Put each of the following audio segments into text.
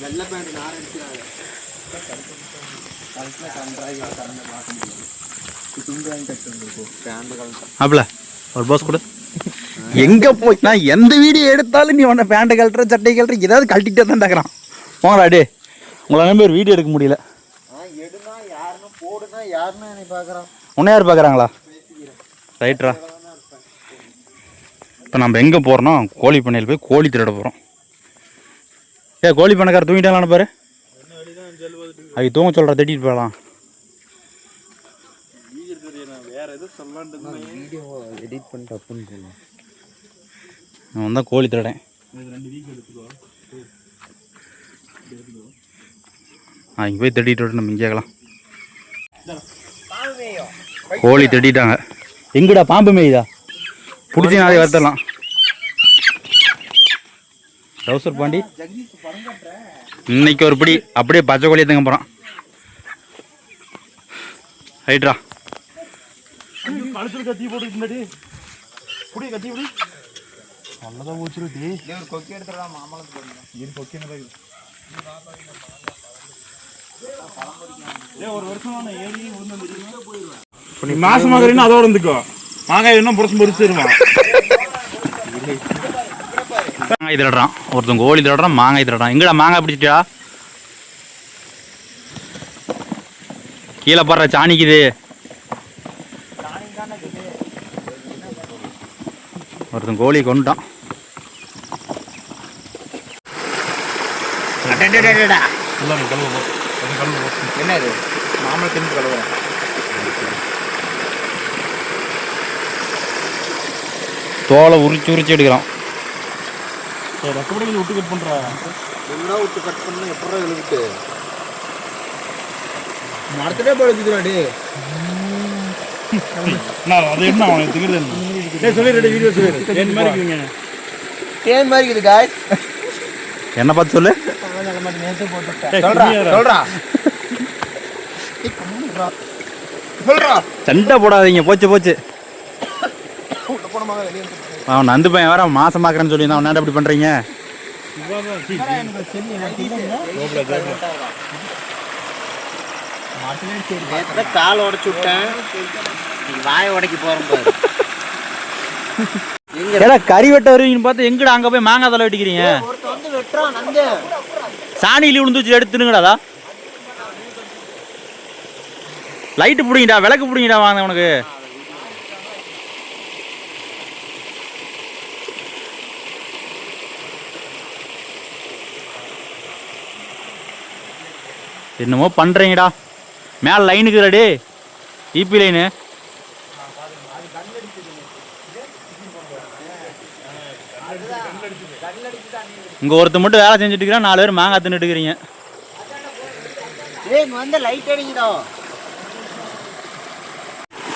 வெள்ளை பேண்ட் நார் அடிக்கிறாங்க. அப்பல ஒரு பாஸ் கொடு. எங்க போய் நான் எந்த வீடியோ எடுத்தாலும் நீ உன்ன பேண்ட் கழட்டுற சட்டை கழட்டுற ஏதாவது கழட்டிட்டே தான் டக்குறான். போங்கடா டே, உங்களை நம்பி ஒரு வீடியோ எடுக்க முடியல. எடுனா யாருன்னு போடுனா யாருன்னு என்னை பார்க்குறான். உன்னை யார் பார்க்குறாங்களா? ரைட்ரா. இப்போ நம்ம எங்கே போகிறோன்னா கோழி பண்ணையில் போய் கோழி திருட போகிறோம். கோழி பண்ணக்கார தூங்கிட்டாங்களான்னு பாரு. அது தூங்க சொல்கிற திட்டிட்டு போகலாம். நான் தான் கோழி திருடேன். இங்கே போய் திட்டிட்டு விட்டு நம்ம இங்கே கேட்கலாம். கோழி திட்டாங்க. எங்கடா பாம்பு மேயுதா? பிடிச்சி நாளைக்கு வரத்தரலாம். டவுசர் பாண்டி இன்னைக்கு ஒரு பிடி அப்படியே பச்சை கோழியை தங்க போகிறான். ரைட்ரா. கழுத்துல கத்தி போட்டு புடி கத்தி புடி நல்லதான் போச்சுருத்தி. ஒரு கொக்கி எடுத்துடலாம். மாமலத்துக்கு கொக்கி என்ன ஒரு வருஷம் ஏறி மாசமாக அதோட இருந்துக்கோ. மாங்காய் இன்னும் புரசம் பொறிச்சிருவான். மாங்காய் திருடுறான் ஒருத்தன், கோழி திருடுறான், மாங்காய் திருடுறான். எங்கடா மாங்காய் பிடிச்சிட்டா? கீழே போடுற சாணிக்குது. ஒருத்தன் கோழி கொண்டுட்டான். என்னது மாமலத்தின் கழுவுறேன். தோலை உரிச்சு உரிச்சு எடுக்கிறான். விட்டு கட் பண்றா. விட்டு கட் பண்ணா எப்படா எழுதிட்டு மரத்திலே பழுத்துக்கிறாடி. அது என்ன அவன் திங்கிறது சொல்லி வீடியோ தேன் மாதிரி இருக்குது காய். என்ன பார்த்து சொல்லு. சண்டை போடாதீங்க. போச்சு போச்சு. அவன் நந்து பையன் வேற மாசம் பார்க்குறேன்னு சொல்லி அவன் என்ன இப்படி பண்றீங்க? கால் உடைச்சு விட்டேன். வாயை உடைக்க போறேன். கறி வெட்ட வருவீங்கன்னு பார்த்து எங்கடா அங்க போய் மாங்காய் தலை வெட்டிக்கிறீங்க? சாணியில் விழுந்து வச்சு எடுத்துனுங்கடாதா. லைட்டு பிடிங்கடா, விளக்கு பிடிங்கடா. வாங்க உனக்கு என்னமோ பண்றீங்கடா. மேல லைனுக்கு ரெடி இபி லைனு. இங்க ஒருத்தர் மட்டும் வேலை செஞ்சுட்டு இருக்கிறா, 4 பேர் மாங்காய் தின்னுட்டு இருக்கிறீங்க.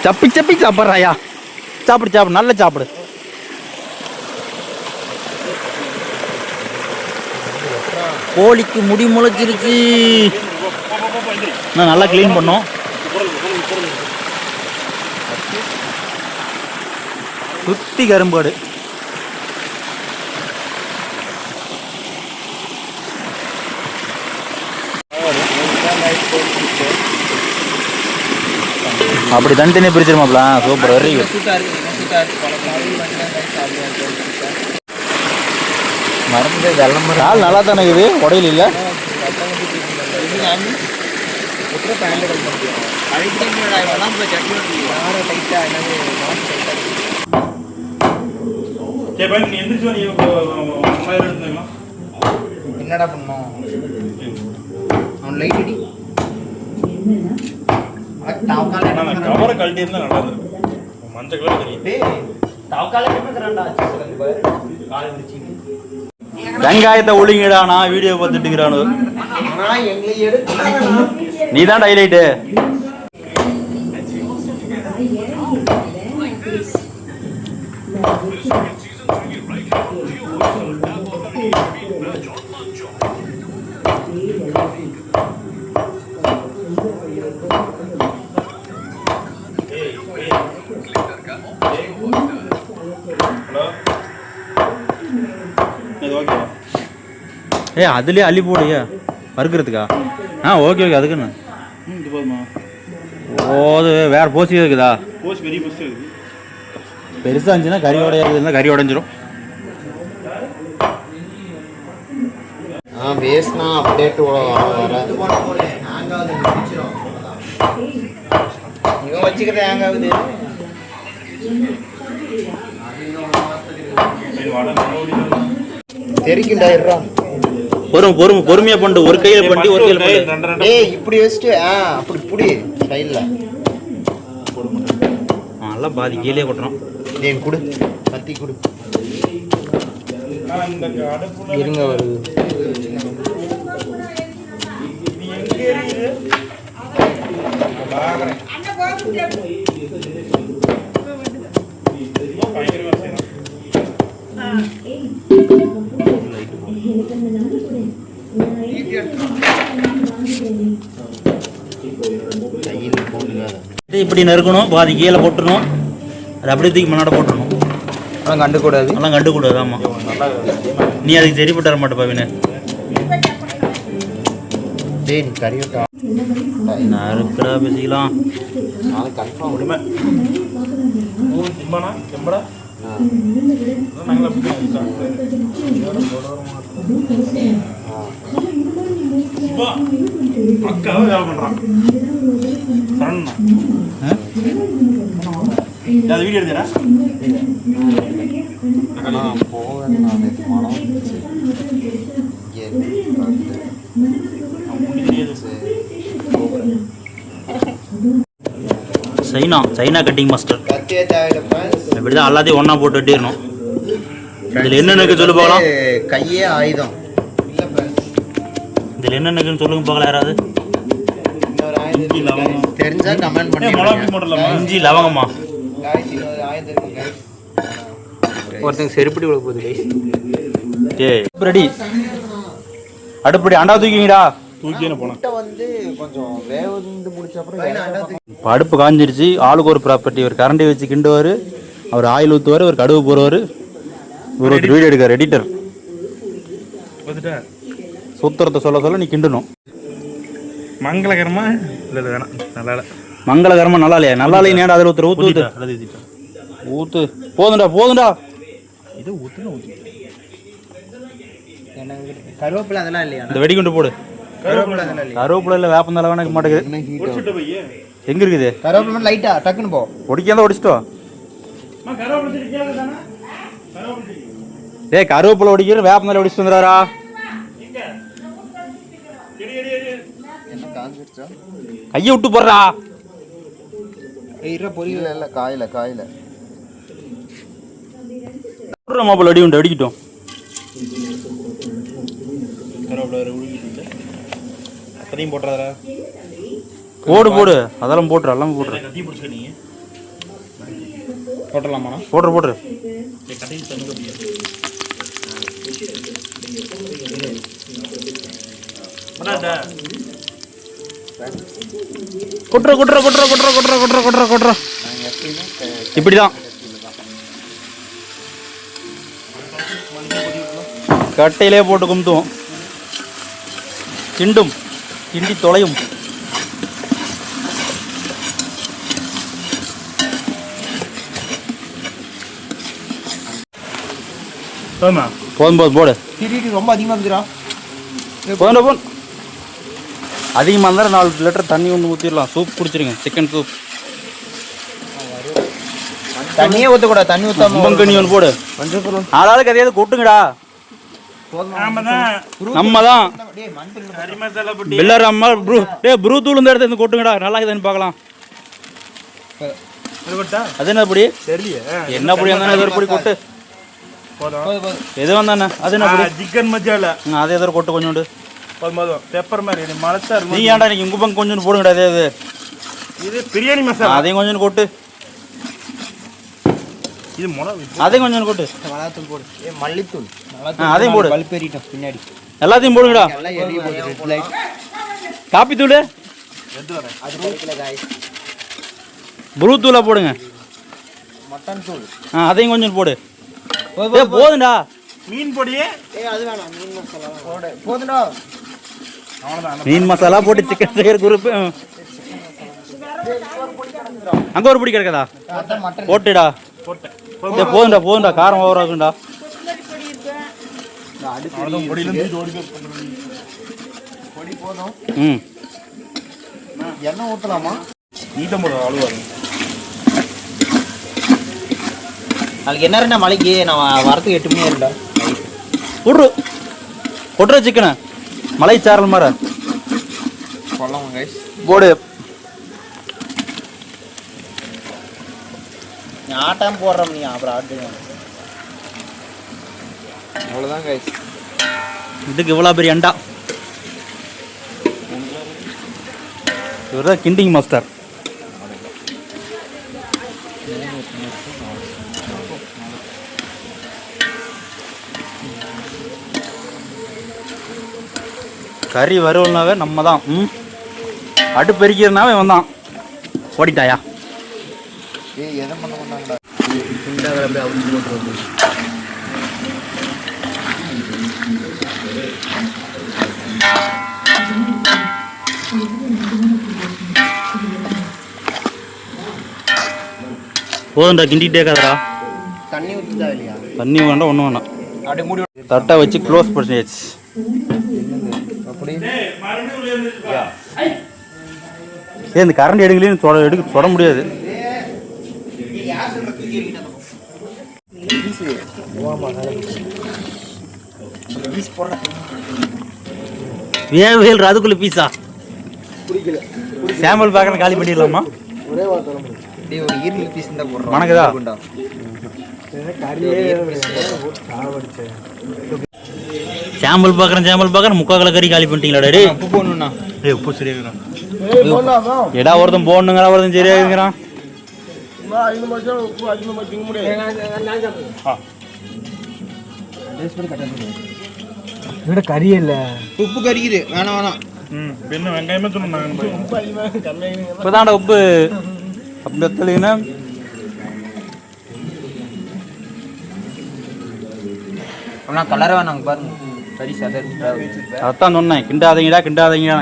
சப்பி சப்பி சாப்பிட்றாயா? சாப்பிடு சாப்பிடு, நல்ல சாப்பிடு. கோழிக்கு முடி முளைச்சிருச்சு. நல்லா கிளீன் பண்ணோம். சுத்தி கரும்பாடு. அப்படி தனித்தனி பிரிச்சிருமாப்ல. Super, very good. மருந்து வெள்ளம் கால் நல்லா தானே இருக்குது, உடையில இல்லை. என்னடா பண்ணோம்? அவன் லைட் அடி. கவரை கழட்டி இருந்தா நல்லா இருக்கும். மஞ்சள் கலர் தெரியும். வெங்காயத்தை ஒழுங்கிடா. நான் வீடியோ பார்த்துட்டு இருக்கிறானு. நீ தான் ஹைலைட்டு. அதுலேயே அள்ளி போடுயா வறுக்கிறதுக்கா? ஓகே ஓகே அதுக்குன்னு இது போதுமா? அது வேறு போசி இருக்குதா? போஸ் பெரிய போஸ் இருக்குது. பெருசாக இருந்துச்சுன்னா கறி உடையாதுன்னா கறி உடஞ்சிரும். வேஸ்ட்னா அப்டேட் வர இவன் வச்சுக்கிட்ட ஹேங் ஆகுது. தெரிக்கிண்டாயிரா பொறுமையா பண்ணு. ஒரு கையில பண்ணி ஒரு கையில பண்ணு. இப்படி வச்சுட்டு அப்படி புடி ஸ்டைல்ல நல்லா பாதி கீழே கொட்டுறோம். குடு கத்தி குடு. இருங்க ஒரு இப்படி நறுக்கணும், பாதி கீழே போட்டுருணும். அது அப்படியே தூக்கி முன்னாடி போட்டுருணும். அதெல்லாம் கண்டுக்கூடாது. அதெல்லாம் கண்டுக்கூடாது. ஆமாம், நீ அதுக்கு சரிப்பட்டு வர மாட்டே பவினு. கறிவிட்டா நறுக்கடா பேசிக்கலாம். கன்ஃபார்ம் விடுமே எம்படா எம்படா நாங்களா அக்காவை வேலை பண்ணுறான். அது வீடியோ எடுத்தா போவேன் நான் மனம் சைனா கட்டிங் மாஸ்டர். கத்தியே தேவையில்லை. இப்படிதான் எல்லாத்தையும் ஒன்றா போட்டு வெட்டிடணும். இதில் என்னென்னு சொல்லு பார்க்கலாம். கையே ஆயுதம். இதில் என்னென்னு சொல்லுங்க பார்க்கலாம் யாராவது. தெரிஞ்சா கமெண்ட் பண்ணி. இஞ்சி லவங்கம்மா. ஒருத்தங்க செருப்படி உள்ள போகுது. ரெடி. அடுப்படி அண்டா தூக்கிங்கடா. வந்து கொஞ்சம் வேவது முடிச்ச அப்புறம் அடுப்பு காஞ்சிருச்சு. ஆளுக்கு ஒரு ப்ராப்பர்ட்டி. ஒரு கரண்டி வச்சு கிண்டுவார், அவர் ஆயில் ஊற்றுவார், ஒரு கடுவு போடுவார், ஒரு வீடியோ எடுக்கார் எடிட்டர். சூத்திரத்தை சொல்ல நீ கிண்டணும். மங்களகரமா இல்லை வேணாம், நல்லா இல்லை. மங்களகரமா நல்லா இல்லையா? நல்லா இல்லையா? நேடா அதில் ஊற்று ஊற்று ஊற்று. போதுண்டா. இது ஊற்றுனா ஊற்று. கருவேப்பிலை அதெல்லாம் இல்லையா? இந்த வெடிகுண்டு போடு. கருவேப்பிலை இல்லை, வேப்பந்தலை வேணாக்க மாட்டேங்குது. எங்க இருக்குது கருவேப்பிலை? லைட்டா டக்குன்னு போ. ஒடிக்காத ஒடிச்சிட்டோ. கருவேப்பிலை ஒடிக்கிற வேப்பந்தலை ஒடிச்சிட்டு வந்துடாரா? கையை விட்டு போடுறா. பொரியல இல்ல காயில மாப்பிள்ள அடி உண்டு அடிக்கிட்டோம். அத்தனையும் போட்டுறாரா? போடு அதெல்லாம் போட்டுரு, எல்லாம் போட்டுரு. போட்டலாமா? போட்டுரு. குட்ற. இப்படிதான் கட்டையிலே போட்டு கும்புவோம். கிண்டும் கிண்டி தொலையும். போதும் போடு. ரொம்ப அதிகமா இருக்குடா. போதும். அதிகமாக இருந்தால் 4 லிட்டர் தண்ணி ஒன்று ஊற்றிடலாம். சூப் குடிச்சிருங்க, சிக்கன் சூப். தண்ணியே ஊற்றக்கூடாது, தண்ணி ஊற்றாம மங்கனி ஒன்று போடு. ஆளாளுக்கு எதையாவது கொட்டுங்கடா. நம்ம தான் பில்லர் அம்மா ப்ரூ தூள் இந்த இடத்துல இருந்து கொட்டுங்கடா. நல்லா இதுன்னு பார்க்கலாம். அது என்ன பொடி? என்ன பொடி வந்தானே ஒரு பொடி கொட்டு. எது வந்தானே அது என்ன பொடி? சிக்கன் மசாலா. அதே ஏதோ கொட்டு கொஞ்சோண்டு. பெப்பர் மாதிரி மலச்சா. நீ ஏன்டா நீங்க உங்க பங்கு கொஞ்சம் போடுங்கடா. அதே இது பிரியாணி மசாலா. அதையும் கொஞ்சம் கொட்டு. இது மிளகு. அதையும் கொஞ்சம் கொட்டு. மிளகாத்தூள் போடு. மல்லித்தூள் அதையும் போடு. பல்பேறிட்டோம் பின்னாடி. எல்லாத்தையும் போடுங்கடா. காப்பி தூள் ப்ரூ தூளை போடுங்க. மட்டன் தூள் அதையும் கொஞ்சம் போடு. போதுண்டா. மீன் பொடியே அது வேணாம், மீன் மசாலா போடு. போதுடா. அவ்வளோதான். மீன் மசாலா போட்டு சிக்கன் செய்கிற குரூப். அங்கே ஒரு பொடி கிடக்குதா? மட்டன் போட்டுடா. போட்டேன். போதும்டா காரம் ஓவரா இருக்குண்டா. அவ்வளோதான். பொடியிலேருந்து ஜோடி பொடி போதும். ம் எண்ணெய் ஊற்றலாமா? நீட்டம் போடுற அழுவா. அதுக்கு என்ன மலைக்கு நான் வரத்துக்கு 8 மணி ஆயிருந்தா கொட்டுற சிக்கனை மலை சாரல் மாதிரி கொள்ளலாம் கைஸ். போடு. நீ ஆட்டாம போடுறோம், நீ அப்புறம் ஆட்டுங்க. அவ்வளோதான் கைஸ். இதுக்கு இவ்வளோ பெரிய அண்டா. இவர் தான் கிண்டிங் மாஸ்டர். கறி வறுவல்னாவே நம்ம தான். அடுப்பு எரிக்கிறதுனாவே இவன் தான். ஓடிட்டாயா? எதை பண்ண மாட்டாங்கடா. அப்படியே அவுச்சு போட்டு போதும்டா, கிண்டிகிட்டே இருக்காதடா. தண்ணி ஊற்றுதா இல்லையா? தண்ணி வேண்டாம், ஒன்றும் வேண்டாம். அப்படியே மூடி தட்டை வச்சு க்ளோஸ் பண்ணியாச்சு. அப்படி இந்த கரண்ட் எடுக்கலைன்னு தொட முடியாது. வேல் அதுக்குள்ள பீஸா சாம்பிள் பார்க்கணும். காலி பண்ணிடலாமா? ஒரே வார்த்தை ஒரு ஈரல் பீஸ் தான் போடுறோம். வணக்கதா சாம்பிள் பார்க்குறேன் 3/4 கிலோ கறி காலி பண்ணிட்டீங்களா? டே உப்பு போடணும்ண்ணா. உப்பு சரியாகிறான். எடா ஒருத்தன் போடணுங்கிறா, ஒருத்தன் சரியாகுங்கிறான். கறி இல்ல, உப்பு கறிக்குது. வேணாம். என்ன வெங்காயமே சொன்னாங்க. இப்போதான்டா உப்பு அப்படி தெளிவுன்னா கலர வேணாங்க பாருங்க. கறி அதான் சொன்னேன், கிண்டாதீங்கடா.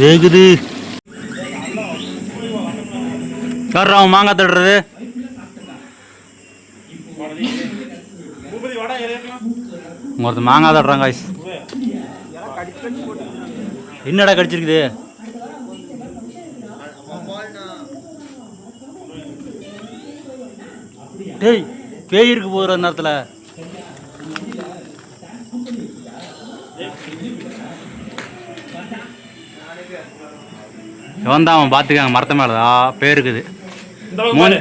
வேகுது. கர்றான் மாங்காய் தடுறது. ஒருத்தர் மாங்காய் தடுறாங்க. என்னடா கடிச்சிருக்குது? டேய் பேய் இருக்கு போகிற நேரத்தில். இவன் தான் அவன் பார்த்துக்காங்க மரத்த மேலதா பேர் இருக்குது.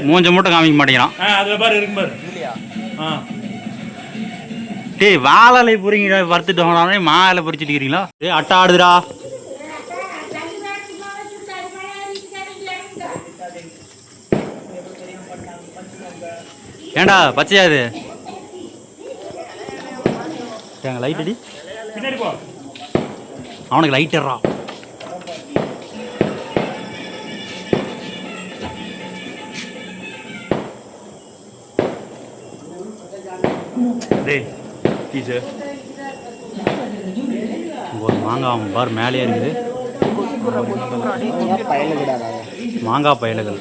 மூஞ்ச மூட்டை காமிக்க மாட்டேங்கிறான். அதில் பாரு இருக்கு பாரு. டேய் வாழை பொறிங்க வறுத்துட்டு வாங்கினாலே மாலை பொறிச்சிட்டு இருக்கிறீங்களா? டேய் அட்டை ஆடுதுடா. ஏண்டா பச்சையா இது? லைட் அடி. பின்னாடி போ. அவனுக்கு லைட் ஏறா. டேய் டீச்சர் ஒரு மாங்காய் பார் மேலே இருக்குது. மாங்காய் பயலுகள்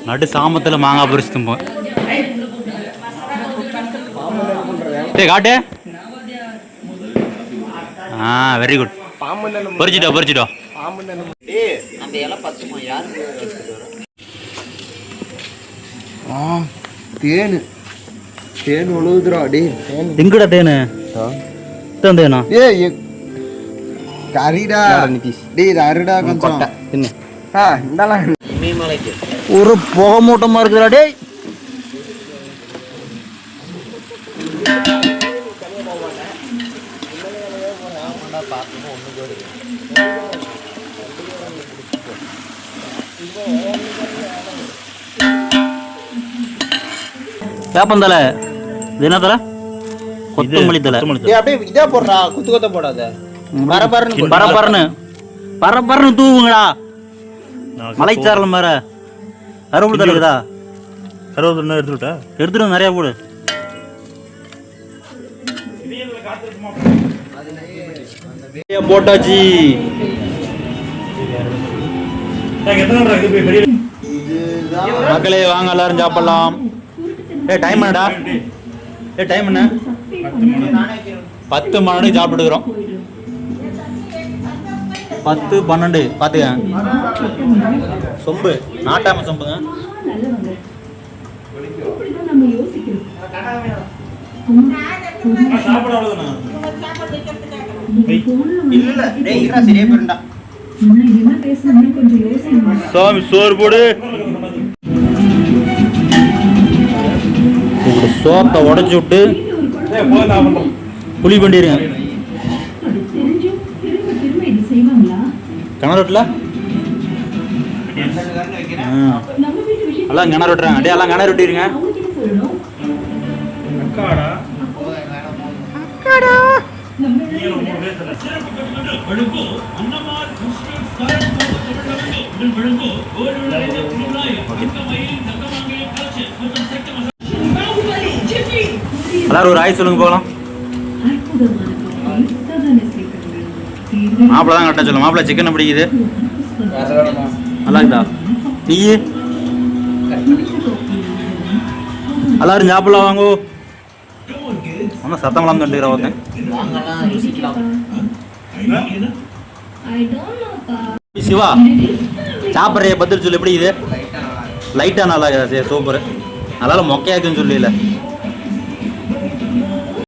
நடு சாமத்தில் மாங்காய் பறிச்சு தும்போம். டேய் காட்டு. Very good. பொறிச்சிட்டோ. தேன் உழுவுதுரா. டே எங்கடா தேனு? தேனா கறிடா. டே அருடா கொஞ்சம் ஒரு புகை மூட்டமா இருக்குதுடா. டேய் வேப்பந்தலை. இது என்ன தலை? கொத்தமல்லி தலை. அப்படியே இதா போடுறா, குத்து போடாத. பரபரன்னு பரபரன்னு தூவுங்களா. மலைச்சாரல் மாதிரி கருவேப்பிலை தருக்குதா? கருவேப்பிலை எடுத்துட்டா எடுத்துட்டு வந்து நிறையா போடு. போட்டாச்சு. மக்களே வாங்க எல்லாரும் சாப்பிடலாம். டைம் என்னடா? டைம் என்ன? 10 மணிக்கு சாப்பிட்டுக்கிறோம். 10-12 பார்த்துக்க. சொம்பு நாட்டாம சொம்புங்க. சாமி சோறு போடு. சோத்தை உடச்சி விட்டு புளி பண்ணிடுங்க. கிணறு ரொட்டில் எல்லாம் கிணறு ரொட்டுறாங்க. அப்படியே எல்லாம் கிணறு ரொட்டிடுங்க. எல்லாரும் ஒரு ஆய் சொல்லுங்க போகலாம். மாப்பிள்ள தான் கரெக்டாக சொல்லும். மாப்பிள்ள சிக்கன் பிடிக்குது. நல்லா இருக்குதா? டீ எல்லாரும் சாப்பிடலாம் வாங்கோ. ஆனால் சத்தமெல்லாம் தண்டுக்கிறா ஒருத்தன். சிவா சாப்பிட்றைய பதில் சொல்லு. எப்படி இது லைட்டாக நல்லா சூப்பர். அதனால மொக்கையாக்குன்னு சொல்லல.